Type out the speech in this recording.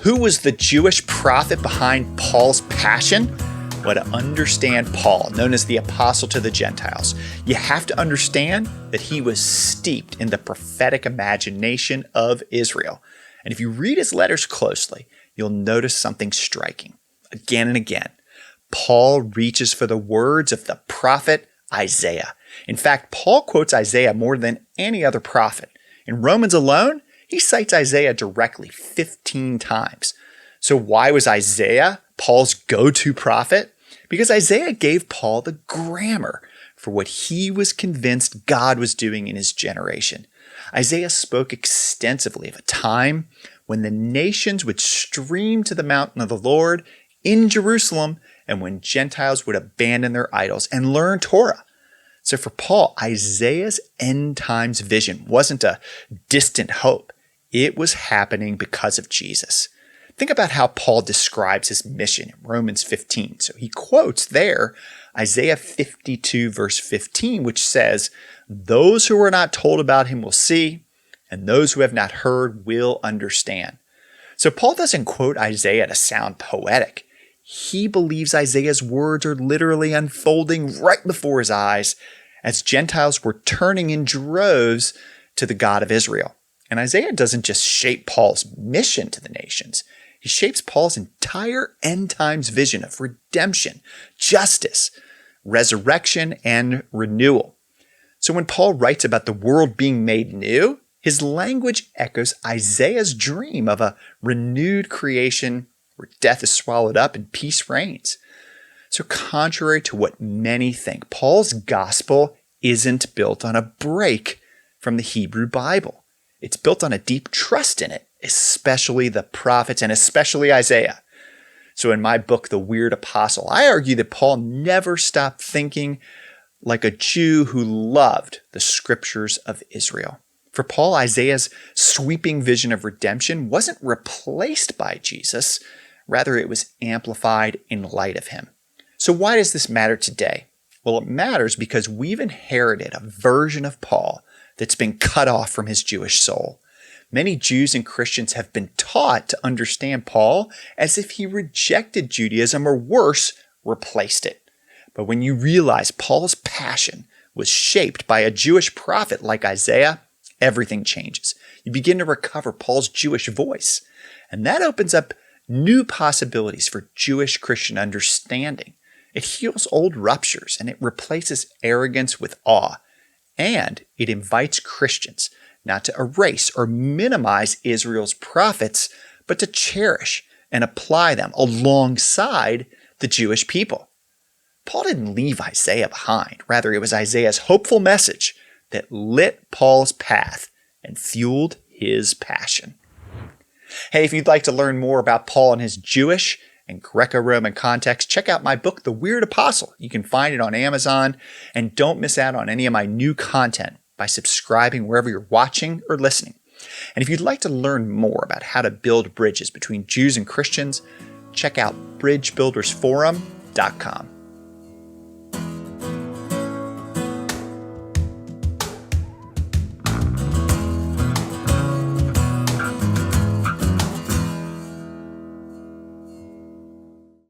Who was the Jewish prophet behind Paul's passion? Well, to understand Paul, known as the apostle to the Gentiles, you have to understand that he was steeped in the prophetic imagination of Israel. And if you read his letters closely, you'll notice something striking. Again and again, Paul reaches for the words of the prophet Isaiah. In fact, Paul quotes Isaiah more than any other prophet. In Romans alone, he cites Isaiah directly 15 times. So why was Isaiah Paul's go-to prophet? Because Isaiah gave Paul the grammar for what he was convinced God was doing in his generation. Isaiah spoke extensively of a time when the nations would stream to the mountain of the Lord in Jerusalem and when Gentiles would abandon their idols and learn Torah. So for Paul, Isaiah's end times vision wasn't a distant hope. It was happening because of Jesus. Think about how Paul describes his mission in Romans 15. So he quotes there Isaiah 52 verse 15, which says, "Those who were not told about him will see, and those who have not heard will understand." So Paul doesn't quote Isaiah to sound poetic. He believes Isaiah's words are literally unfolding right before his eyes as Gentiles were turning in droves to the God of Israel. And Isaiah doesn't just shape Paul's mission to the nations. He shapes Paul's entire end times vision of redemption, justice, resurrection, and renewal. So when Paul writes about the world being made new, his language echoes Isaiah's dream of a renewed creation where death is swallowed up and peace reigns. So contrary to what many think, Paul's gospel isn't built on a break from the Hebrew Bible. It's built on a deep trust in it, especially the prophets and especially Isaiah. So in my book, The Weird Apostle, I argue that Paul never stopped thinking like a Jew who loved the scriptures of Israel. For Paul, Isaiah's sweeping vision of redemption wasn't replaced by Jesus. Rather, it was amplified in light of him. So why does this matter today? Well, it matters because we've inherited a version of Paul that's been cut off from his Jewish soul. Many Jews and Christians have been taught to understand Paul as if he rejected Judaism or worse, replaced it. But when you realize Paul's passion was shaped by a Jewish prophet like Isaiah, everything changes. You begin to recover Paul's Jewish voice. And that opens up new possibilities for Jewish Christian understanding. It heals old ruptures and it replaces arrogance with awe. And it invites Christians not to erase or minimize Israel's prophets, but to cherish and apply them alongside the Jewish people. Paul didn't leave Isaiah behind. Rather, it was Isaiah's hopeful message that lit Paul's path and fueled his passion. Hey, if you'd like to learn more about Paul and his Jewish and Greco-Roman context, check out my book, The Weird Apostle. You can find it on Amazon. And don't miss out on any of my new content by subscribing wherever you're watching or listening. And if you'd like to learn more about how to build bridges between Jews and Christians, check out bridgebuildersforum.com.